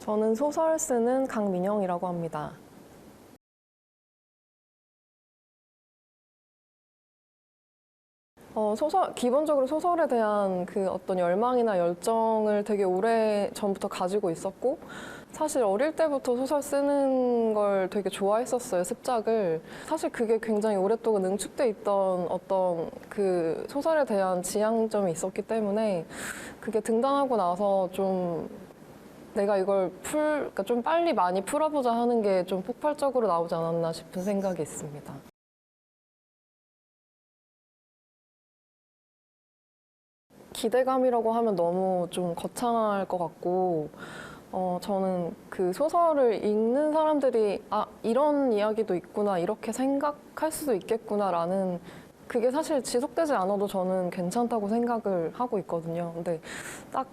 저는 소설 쓰는 강민영이라고 합니다. 기본적으로 소설에 대한 그 어떤 열망이나 열정을 되게 오래 전부터 가지고 있었고, 사실 어릴 때부터 소설 쓰는 걸 되게 좋아했었어요, 습작을. 사실 그게 굉장히 오랫동안 능축돼 있던 어떤 그 소설에 대한 지향점이 있었기 때문에 그게 등단하고 나서 좀 내가 이걸 그러니까 좀 빨리 많이 풀어보자 하는 게 좀 폭발적으로 나오지 않았나 싶은 생각이 있습니다. 기대감이라고 하면 너무 좀 거창할 것 같고, 저는 그 소설을 읽는 사람들이, 아, 이런 이야기도 있구나, 이렇게 생각할 수도 있겠구나라는 그게 사실 지속되지 않아도 저는 괜찮다고 생각을 하고 있거든요. 근데 딱,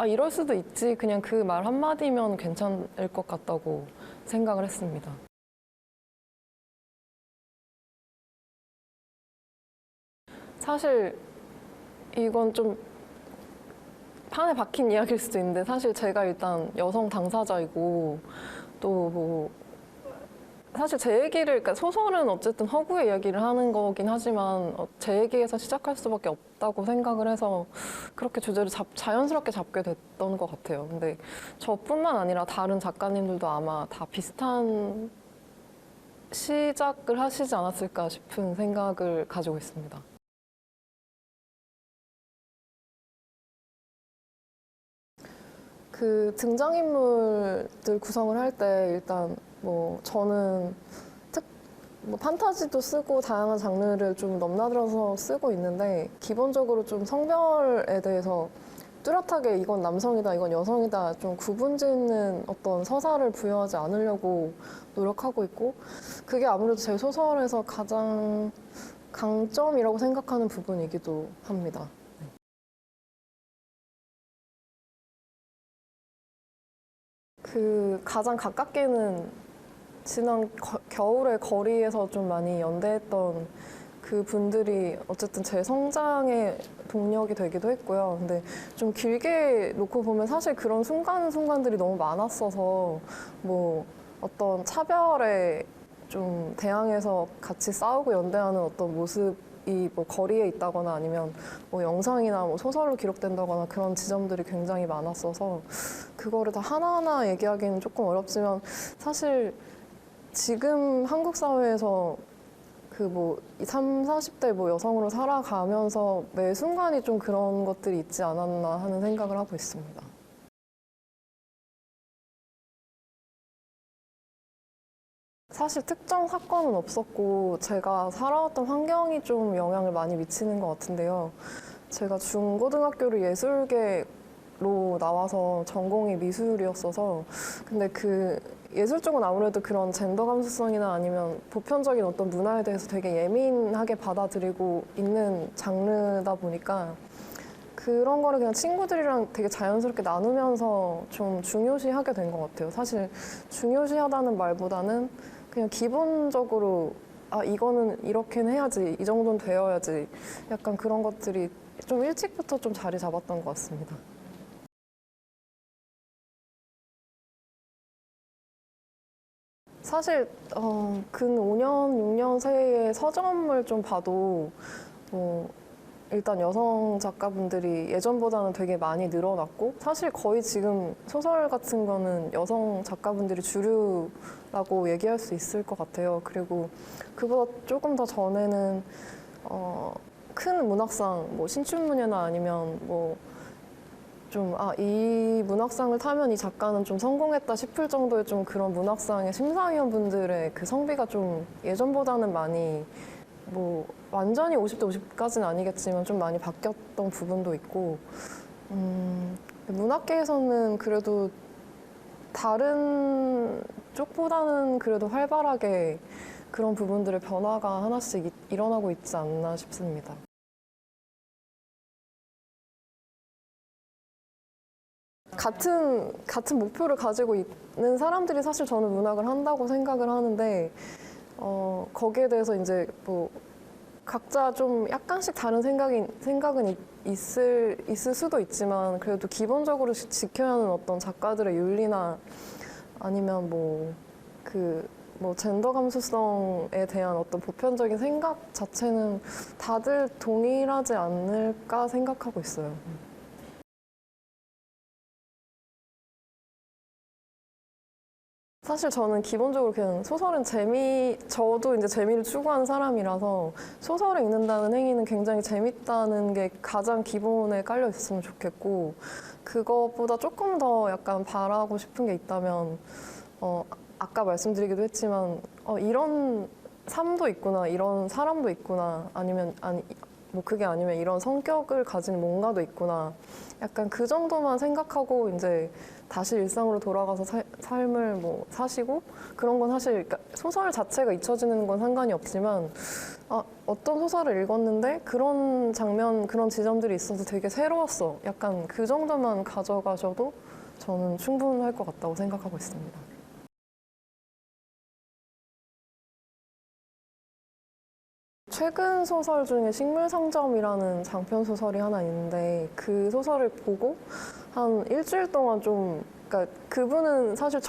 이럴 수도 있지. 그냥 그 말 한마디면 괜찮을 것 같다고 생각을 했습니다. 사실 이건 좀 판에 박힌 이야기일 수도 있는데 사실 제가 일단 여성 당사자이고 또 뭐 사실 제 얘기를 그러니까 소설은 어쨌든 허구의 이야기를 하는 거긴 하지만 제 얘기에서 시작할 수밖에 없다고 생각을 해서 그렇게 주제를 자연스럽게 잡게 됐던 것 같아요. 근데 저뿐만 아니라 다른 작가님들도 아마 다 비슷한 시작을 하시지 않았을까 싶은 생각을 가지고 있습니다. 그 등장인물들 구성을 할 때 일단 뭐 저는 뭐 판타지도 쓰고 다양한 장르를 좀 넘나들어서 쓰고 있는데 기본적으로 좀 성별에 대해서 뚜렷하게 이건 남성이다, 이건 여성이다 좀 구분짓는 어떤 서사를 부여하지 않으려고 노력하고 있고 그게 아무래도 제 소설에서 가장 강점이라고 생각하는 부분이기도 합니다. 그 가장 가깝게는 지난 겨울에 거리에서 좀 많이 연대했던 그 분들이 어쨌든 제 성장의 동력이 되기도 했고요. 근데 좀 길게 놓고 보면 사실 그런 순간순간들이 너무 많았어서 뭐 어떤 차별에 좀 대항해서 같이 싸우고 연대하는 어떤 모습이 뭐 거리에 있다거나 아니면 뭐 영상이나 뭐 소설로 기록된다거나 그런 지점들이 굉장히 많았어서 그거를 다 하나하나 얘기하기는 조금 어렵지만 사실 지금 한국 사회에서 그 뭐 30, 40대 뭐 여성으로 살아가면서 매 순간이 좀 그런 것들이 있지 않았나 하는 생각을 하고 있습니다. 사실 특정 사건은 없었고 제가 살아왔던 환경이 좀 영향을 많이 미치는 것 같은데요. 제가 중고등학교를 예술계로 나와서 전공이 미술이었어서 근데 그 예술 쪽은 아무래도 그런 젠더 감수성이나 아니면 보편적인 어떤 문화에 대해서 되게 예민하게 받아들이고 있는 장르다 보니까 그런 거를 그냥 친구들이랑 되게 자연스럽게 나누면서 좀 중요시하게 된 것 같아요. 사실 중요시하다는 말보다는 그냥 기본적으로 아, 이거는 이렇게는 해야지, 이 정도는 되어야지 약간 그런 것들이 좀 일찍부터 좀 자리 잡았던 것 같습니다. 사실 근 5년, 6년 새에 서점을 좀 봐도 뭐 일단 여성 작가분들이 예전보다는 되게 많이 늘어났고 사실 거의 지금 소설 같은 거는 여성 작가분들이 주류라고 얘기할 수 있을 것 같아요. 그리고 그보다 조금 더 전에는 큰 문학상, 뭐 신춘문예나 아니면 뭐 좀, 아, 이 문학상을 타면 이 작가는 좀 성공했다 싶을 정도의 좀 그런 문학상의 심사위원분들의 그 성비가 좀 예전보다는 많이 뭐 완전히 50대 50까지는 아니겠지만 좀 많이 바뀌었던 부분도 있고 문학계에서는 그래도 다른 쪽보다는 그래도 활발하게 그런 부분들의 변화가 하나씩 일어나고 있지 않나 싶습니다. 같은 목표를 가지고 있는 사람들이 사실 저는 문학을 한다고 생각을 하는데 거기에 대해서 이제 뭐 각자 좀 약간씩 다른 생각은 있을 수도 있지만 그래도 기본적으로 지켜야 하는 어떤 작가들의 윤리나 아니면 뭐 젠더 감수성에 대한 어떤 보편적인 생각 자체는 다들 동일하지 않을까 생각하고 있어요. 사실 저는 기본적으로 그냥 소설은 저도 이제 재미를 추구하는 사람이라서 소설을 읽는다는 행위는 굉장히 재밌다는 게 가장 기본에 깔려 있었으면 좋겠고, 그것보다 조금 더 약간 바라고 싶은 게 있다면, 아까 말씀드리기도 했지만, 이런 삶도 있구나, 이런 사람도 있구나, 뭐 그게 아니면 이런 성격을 가진 뭔가도 있구나. 약간 그 정도만 생각하고 이제 다시 일상으로 돌아가서 삶을 뭐 사시고 그런 건 사실 그러니까 소설 자체가 잊혀지는 건 상관이 없지만 어떤 소설을 읽었는데 그런 장면, 그런 지점들이 있어서 되게 새로웠어. 약간 그 정도만 가져가셔도 저는 충분할 것 같다고 생각하고 있습니다. 최근 소설 중에 식물상점이라는 장편 소설이 하나 있는데 그 소설을 보고 한 일주일 동안 그러니까 그분은 사실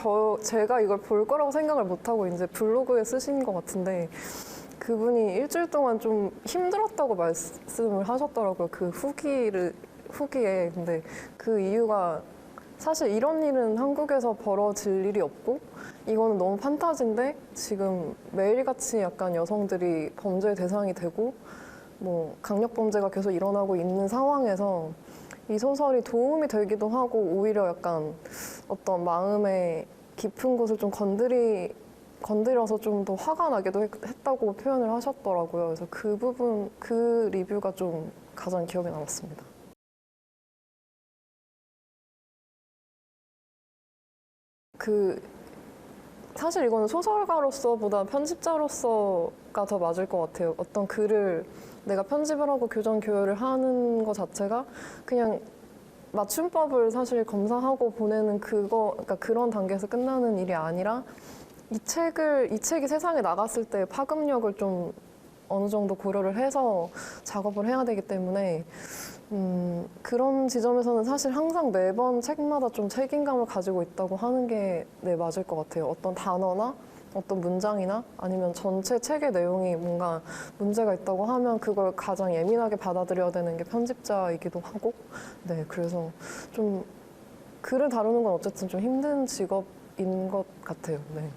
제가 이걸 볼 거라고 생각을 못하고 이제 블로그에 쓰신 것 같은데 그분이 일주일 동안 좀 힘들었다고 말씀을 하셨더라고요. 그 후기에. 근데 그 이유가 사실 이런 일은 한국에서 벌어질 일이 없고 이거는 너무 판타지인데 지금 매일같이 약간 여성들이 범죄의 대상이 되고 뭐 강력범죄가 계속 일어나고 있는 상황에서 이 소설이 도움이 되기도 하고 오히려 약간 어떤 마음의 깊은 곳을 좀 건드려서 좀 더 화가 나기도 했다고 표현을 하셨더라고요. 그래서 그 리뷰가 좀 가장 기억에 남았습니다. 사실 이거는 소설가로서보다 편집자로서가 더 맞을 것 같아요. 어떤 글을 내가 편집을 하고 교정 교열을 하는 것 자체가 그냥 맞춤법을 사실 검사하고 보내는 그러니까 그런 단계에서 끝나는 일이 아니라 이 책이 세상에 나갔을 때 파급력을 좀 어느 정도 고려를 해서 작업을 해야 되기 때문에 그런 지점에서는 사실 항상 매번 책마다 좀 책임감을 가지고 있다고 하는 게 네, 맞을 것 같아요. 어떤 단어나 어떤 문장이나 아니면 전체 책의 내용이 뭔가 문제가 있다고 하면 그걸 가장 예민하게 받아들여야 되는 게 편집자이기도 하고 네, 그래서 좀 글을 다루는 건 어쨌든 좀 힘든 직업인 것 같아요. 네.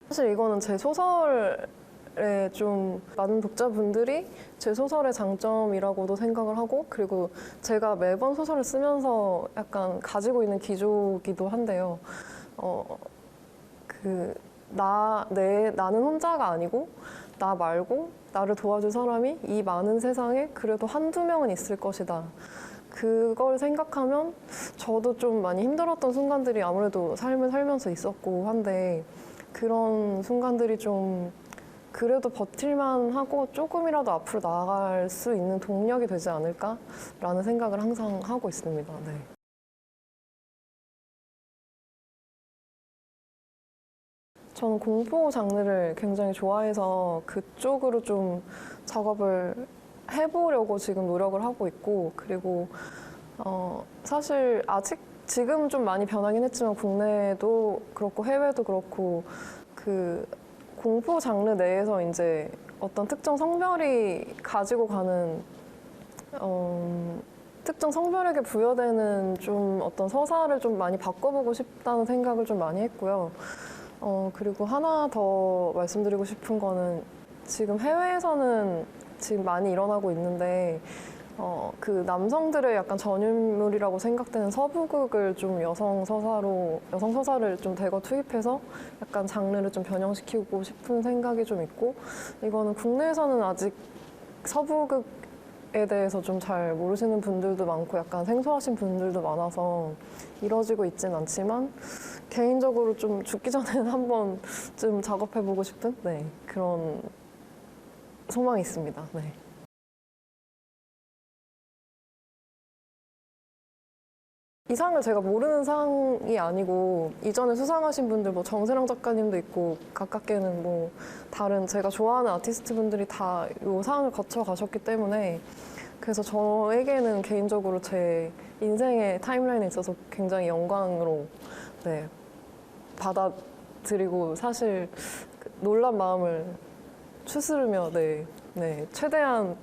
사실 이거는 제 소설에 좀 많은 독자분들이 제 소설의 장점이라고도 생각을 하고 그리고 제가 매번 소설을 쓰면서 약간 가지고 있는 기조이기도 한데요. 어, 나는 혼자가 아니고 나 말고 나를 도와줄 사람이 이 많은 세상에 그래도 한두 명은 있을 것이다. 그걸 생각하면 저도 좀 많이 힘들었던 순간들이 아무래도 삶을 살면서 있었고 한데 그런 순간들이 좀 그래도 버틸만 하고 조금이라도 앞으로 나아갈 수 있는 동력이 되지 않을까라는 생각을 항상 하고 있습니다. 네. 저는 공포 장르를 굉장히 좋아해서 그쪽으로 좀 작업을 해보려고 지금 노력을 하고 있고 그리고 사실 지금 좀 많이 변하긴 했지만 국내도 그렇고 해외도 그렇고 그 공포 장르 내에서 이제 어떤 특정 성별이 가지고 가는 특정 성별에게 부여되는 좀 어떤 서사를 좀 많이 바꿔보고 싶다는 생각을 좀 많이 했고요. 그리고 하나 더 말씀드리고 싶은 거는 지금 해외에서는 지금 많이 일어나고 있는데 그 남성들의 약간 전유물이라고 생각되는 서부극을 좀 여성 서사를 좀 대거 투입해서 약간 장르를 좀 변형시키고 싶은 생각이 좀 있고 이거는 국내에서는 아직 서부극에 대해서 좀 잘 모르시는 분들도 많고 약간 생소하신 분들도 많아서 이뤄지고 있진 않지만 개인적으로 좀 죽기 전에는 한번 좀 작업해보고 싶은 네, 그런 소망이 있습니다. 네. 이 상을 제가 모르는 상이 아니고 이전에 수상하신 분들 뭐 정세랑 작가님도 있고 가깝게는 뭐 다른 제가 좋아하는 아티스트 분들이 다 이 상을 거쳐 가셨기 때문에 그래서 저에게는 개인적으로 제 인생의 타임라인에 있어서 굉장히 영광으로 네, 받아들이고 사실 놀란 마음을 추스르며 네, 최대한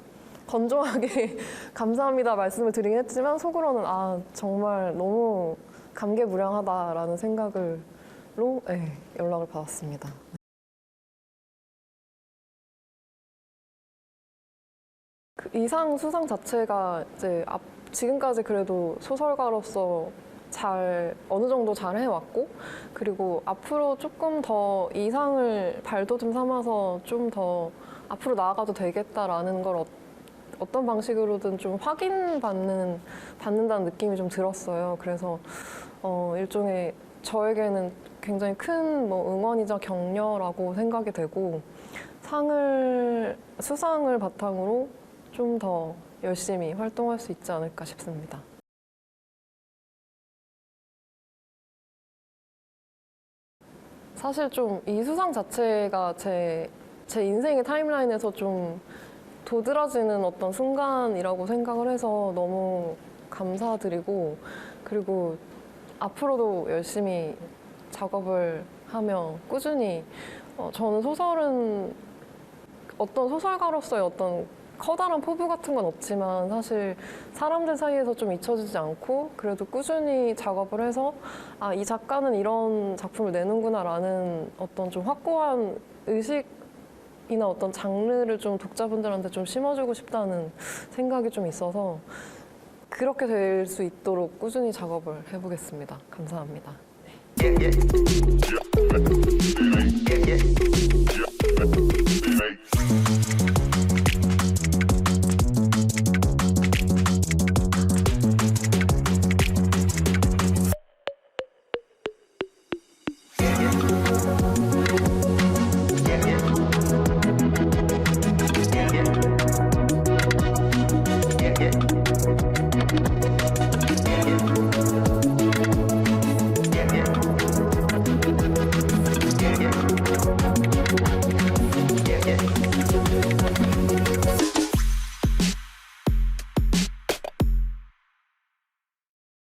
건조하게 감사합니다 말씀을 드리긴 했지만 속으로는 정말 너무 감개무량하다라는 생각으로 네, 연락을 받았습니다. 그 이상 수상 자체가 이제 지금까지 그래도 소설가로서 어느 정도 잘 해왔고 그리고 앞으로 조금 더 이상을 발돋움 삼아서 좀 더 앞으로 나아가도 되겠다라는 걸 어떤 방식으로든 좀 받는다는 느낌이 좀 들었어요. 그래서 일종의 저에게는 굉장히 큰 뭐 응원이자 격려라고 생각이 되고 수상을 바탕으로 좀 더 열심히 활동할 수 있지 않을까 싶습니다. 사실 좀 이 수상 자체가 제 인생의 타임라인에서 좀 도드라지는 어떤 순간이라고 생각을 해서 너무 감사드리고 그리고 앞으로도 열심히 작업을 하며 꾸준히 저는 소설은 어떤 소설가로서의 어떤 커다란 포부 같은 건 없지만 사실 사람들 사이에서 좀 잊혀지지 않고 그래도 꾸준히 작업을 해서 이 작가는 이런 작품을 내는구나라는 어떤 좀 확고한 의식이나 어떤 장르를 좀 독자분들한테 좀 심어주고 싶다는 생각이 좀 있어서 그렇게 될 수 있도록 꾸준히 작업을 해보겠습니다. 감사합니다. 네.